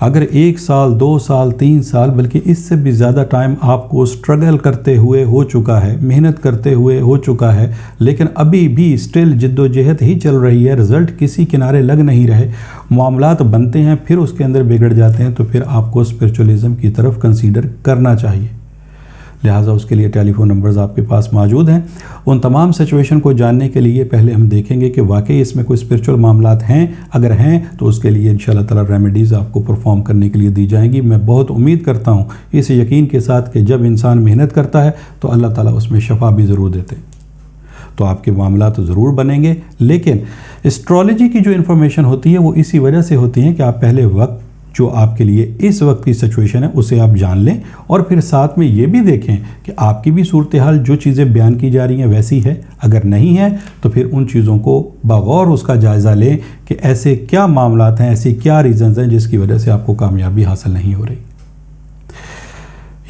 اگر 1 سال 2 سال 3 سال بلکہ اس سے بھی زیادہ ٹائم آپ کو سٹرگل کرتے ہوئے ہو چکا ہے، محنت کرتے ہوئے ہو چکا ہے، لیکن ابھی بھی سٹل جد و جہد ہی چل رہی ہے، رزلٹ کسی کنارے لگ نہیں رہے، معاملات بنتے ہیں پھر اس کے اندر بگڑ جاتے ہیں، تو پھر آپ کو اسپرچولیزم کی طرف کنسیڈر کرنا چاہیے۔ لہٰذا اس کے لیے ٹیلی فون نمبرز آپ کے پاس موجود ہیں۔ ان تمام سچویشن کو جاننے کے لیے پہلے ہم دیکھیں گے کہ واقعی اس میں کوئی اسپرچول معاملات ہیں، اگر ہیں تو اس کے لیے انشاءاللہ تعالی ریمیڈیز آپ کو پرفارم کرنے کے لیے دی جائیں گی۔ میں بہت امید کرتا ہوں اس یقین کے ساتھ کہ جب انسان محنت کرتا ہے تو اللہ تعالیٰ اس میں شفا بھی ضرور دیتے، تو آپ کے معاملات ضرور بنیں گے۔ لیکن اسٹرالوجی کی جو انفارمیشن ہوتی ہے وہ اسی وجہ سے ہوتی ہے کہ آپ پہلے وقت جو آپ کے لیے اس وقت کی سچویشن ہے اسے آپ جان لیں، اور پھر ساتھ میں یہ بھی دیکھیں کہ آپ کی بھی صورتحال جو چیزیں بیان کی جا رہی ہیں ویسی ہے، اگر نہیں ہے تو پھر ان چیزوں کو بغور اس کا جائزہ لیں کہ ایسے کیا معاملات ہیں، ایسی کیا ریزنز ہیں جس کی وجہ سے آپ کو کامیابی حاصل نہیں ہو رہی۔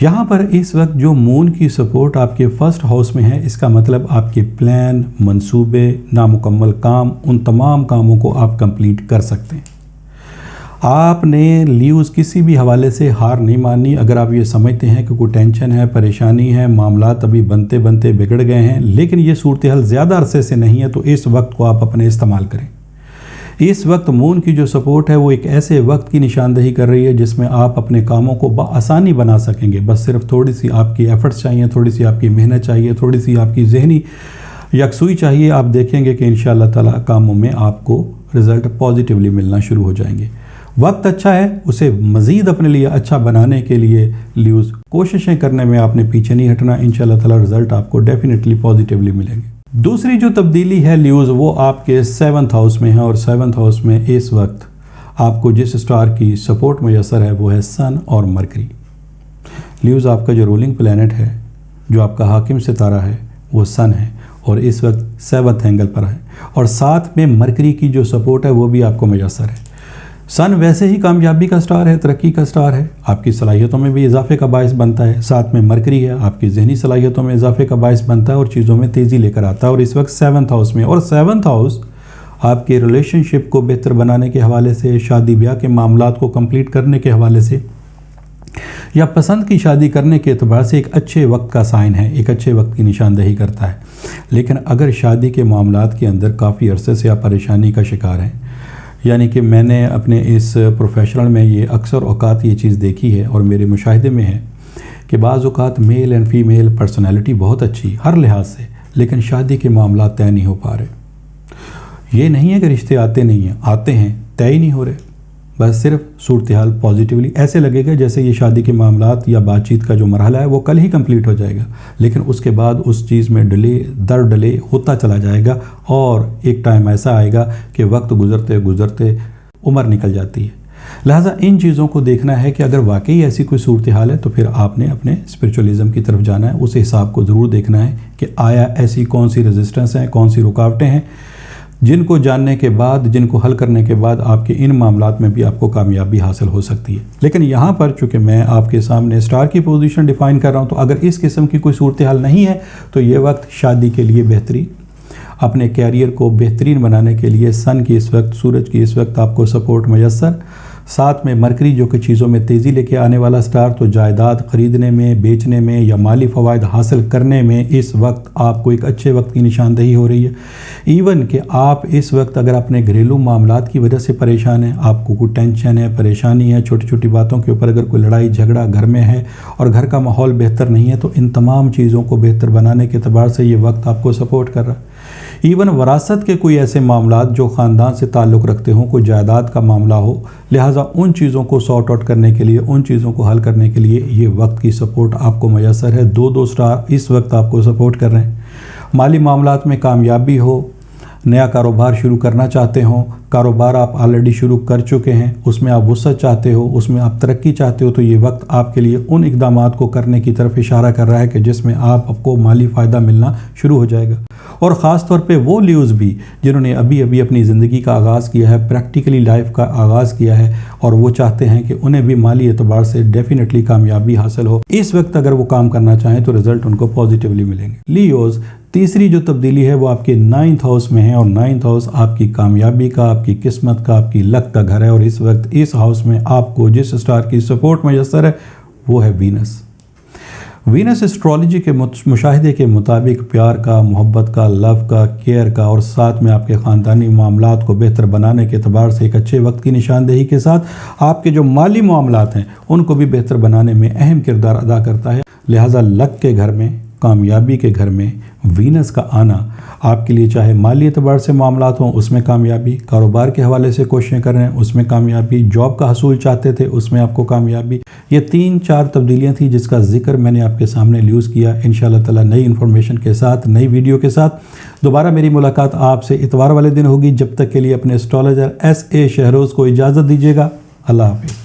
یہاں پر اس وقت جو مون کی سپورٹ آپ کے فرسٹ ہاؤس میں ہے، اس کا مطلب آپ کے پلان، منصوبے، نامکمل کام، ان تمام کاموں کو آپ کمپلیٹ کر سکتے ہیں۔ آپ نے لیوز کسی بھی حوالے سے ہار نہیں ماننی۔ اگر آپ یہ سمجھتے ہیں کہ کوئی ٹینشن ہے، پریشانی ہے، معاملات ابھی بنتے بنتے بگڑ گئے ہیں لیکن یہ صورتحال زیادہ عرصے سے نہیں ہے، تو اس وقت کو آپ اپنے استعمال کریں۔ اس وقت مون کی جو سپورٹ ہے وہ ایک ایسے وقت کی نشاندہی کر رہی ہے جس میں آپ اپنے کاموں کو بآسانی بنا سکیں گے، بس صرف تھوڑی سی آپ کی ایفرٹس چاہیے، تھوڑی سی آپ کی محنت چاہیے، تھوڑی سی آپ کی ذہنی یکسوئی چاہیے۔ آپ دیکھیں گے کہ انشاءاللہ تعالیٰ کاموں میں آپ کو رزلٹ پازیٹیولی ملنا شروع ہو جائیں گے۔ وقت اچھا ہے، اسے مزید اپنے لیے اچھا بنانے کے لیے لیوز کوششیں کرنے میں آپ نے پیچھے نہیں ہٹنا، انشاءاللہ تعالیٰ رزلٹ آپ کو ڈیفینیٹلی پازیٹیولی ملیں گے۔ دوسری جو تبدیلی ہے لیوز وہ آپ کے 7th ہاؤس میں ہے، اور 7th ہاؤس میں اس وقت آپ کو جس سٹار کی سپورٹ میسر ہے وہ ہے سن اور مرکری۔ لیوز آپ کا جو رولنگ پلینٹ ہے، جو آپ کا حاکم ستارہ ہے وہ سن ہے، اور اس وقت 7th اینگل پر ہے، اور ساتھ میں مرکری کی جو سپورٹ ہے وہ بھی آپ کو میسر ہے۔ سن ویسے ہی کامیابی کا سٹار ہے، ترقی کا سٹار ہے، آپ کی صلاحیتوں میں بھی اضافے کا باعث بنتا ہے، ساتھ میں مرکری ہے، آپ کی ذہنی صلاحیتوں میں اضافے کا باعث بنتا ہے اور چیزوں میں تیزی لے کر آتا ہے، اور اس وقت 7th ہاؤس میں، اور 7th ہاؤس آپ کے ریلیشن شپ کو بہتر بنانے کے حوالے سے، شادی بیاہ کے معاملات کو کمپلیٹ کرنے کے حوالے سے، یا پسند کی شادی کرنے کے اعتبار سے ایک اچھے وقت کا سائن ہے، ایک اچھے وقت کی نشاندہی کرتا ہے۔ لیکن اگر شادی کے معاملات کے اندر کافی عرصے سے آپ پریشانی کا شکار ہیں، یعنی کہ میں نے اپنے اس پروفیشنل میں یہ اکثر اوقات یہ چیز دیکھی ہے اور میرے مشاہدے میں ہے کہ بعض اوقات میل اینڈ فیمیل پرسنالٹی بہت اچھی ہر لحاظ سے، لیکن شادی کے معاملات طے نہیں ہو پا رہے۔ یہ نہیں ہے کہ رشتے آتے نہیں ہیں، آتے ہیں، طے ہی نہیں ہو رہے، بس صرف صورتحال پازیٹیولی ایسے لگے گا جیسے یہ شادی کے معاملات یا بات چیت کا جو مرحلہ ہے وہ کل ہی کمپلیٹ ہو جائے گا، لیکن اس کے بعد اس چیز میں ڈیلے در ڈیلے ہوتا چلا جائے گا، اور ایک ٹائم ایسا آئے گا کہ وقت گزرتے گزرتے عمر نکل جاتی ہے۔ لہٰذا ان چیزوں کو دیکھنا ہے کہ اگر واقعی ایسی کوئی صورتحال ہے تو پھر آپ نے اپنے اسپرچولیزم کی طرف جانا ہے، اس حساب کو ضرور دیکھنا ہے کہ آیا ایسی کون سی ریزسٹنس ہیں، کون سی رکاوٹیں ہیں جن کو جاننے کے بعد، جن کو حل کرنے کے بعد آپ کے ان معاملات میں بھی آپ کو کامیابی حاصل ہو سکتی ہے۔ لیکن یہاں پر چونکہ میں آپ کے سامنے سٹار کی پوزیشن ڈیفائن کر رہا ہوں، تو اگر اس قسم کی کوئی صورتحال نہیں ہے تو یہ وقت شادی کے لیے بہترین، اپنے کیریئر کو بہترین بنانے کے لیے سن کی اس وقت، سورج کی اس وقت آپ کو سپورٹ میسر، ساتھ میں مرکری جو کہ چیزوں میں تیزی لے کے آنے والا سٹار، تو جائیداد خریدنے میں، بیچنے میں یا مالی فوائد حاصل کرنے میں اس وقت آپ کو ایک اچھے وقت کی نشاندہی ہو رہی ہے۔ ایون کہ آپ اس وقت اگر اپنے گھریلو معاملات کی وجہ سے پریشان ہیں، آپ کو کوئی ٹینشن ہے، پریشانی ہے، چھوٹی چھوٹی باتوں کے اوپر اگر کوئی لڑائی جھگڑا گھر میں ہے اور گھر کا ماحول بہتر نہیں ہے، تو ان تمام چیزوں کو بہتر بنانے کے اعتبار سے یہ وقت آپ کو سپورٹ کر رہا ہے۔ ایون وراثت کے کوئی ایسے معاملات جو خاندان سے تعلق رکھتے ہوں، کوئی جائیداد کا معاملہ ہو، لہٰذا ان چیزوں کو سارٹ آؤٹ کرنے کے لیے، ان چیزوں کو حل کرنے کے لیے یہ وقت کی سپورٹ آپ کو میسر ہے۔ 2 سٹار اس وقت آپ کو سپورٹ کر رہے ہیں۔ مالی معاملات میں کامیابی ہو، نیا کاروبار شروع کرنا چاہتے ہوں، کاروبار آپ آلریڈی شروع کر چکے ہیں، اس میں آپ وسعت چاہتے ہو، اس میں آپ ترقی چاہتے ہو، تو یہ وقت آپ کے لیے ان اقدامات کو کرنے کی طرف اشارہ کر رہا ہے کہ جس میں آپ کو مالی فائدہ ملنا شروع ہو جائے گا۔ اور خاص طور پہ وہ لیوز بھی جنہوں نے ابھی اپنی زندگی کا آغاز کیا ہے، پریکٹیکلی لائف کا آغاز کیا ہے، اور وہ چاہتے ہیں کہ انہیں بھی مالی اعتبار سے ڈیفینیٹلی کامیابی حاصل ہو، اس وقت اگر وہ کام کرنا چاہیں تو رزلٹ ان کو پازیٹیولی ملیں گے۔ لیوز تیسری جو تبدیلی ہے وہ آپ کے 9th ہاؤس میں ہے، اور 9th ہاؤس آپ کی کامیابی کا، آپ کی قسمت کا، آپ کی لک کا گھر ہے، اور اس وقت اس ہاؤس میں آپ کو جس اسٹار کی سپورٹ میسر ہے وہ ہے وینس۔ وینس اسٹرالوجی کے مشاہدے کے مطابق پیار کا، محبت کا، لو کا، کیئر کا، اور ساتھ میں آپ کے خاندانی معاملات کو بہتر بنانے کے اعتبار سے ایک اچھے وقت کی نشاندہی کے ساتھ آپ کے جو مالی معاملات ہیں ان کو بھی بہتر بنانے میں اہم کردار ادا کرتا ہے۔ لہٰذا لک کے گھر میں، کامیابی کے گھر میں وینس کا آنا آپ کے لیے، چاہے مالی اعتبار سے معاملات ہوں اس میں کامیابی، کاروبار کے حوالے سے کوششیں کر رہے ہیں اس میں کامیابی، جاب کا حصول چاہتے تھے اس میں آپ کو کامیابی، یہ 3-4 تبدیلیاں تھیں جس کا ذکر میں نے آپ کے سامنے یوز کیا۔ انشاءاللہ تعالی نئی انفارمیشن کے ساتھ، نئی ویڈیو کے ساتھ دوبارہ میری ملاقات آپ سے اتوار والے دن ہوگی۔ جب تک کے لیے اپنے اسٹرالوجر SA شہروز کو اجازت دیجیے گا۔ اللہ حافظ۔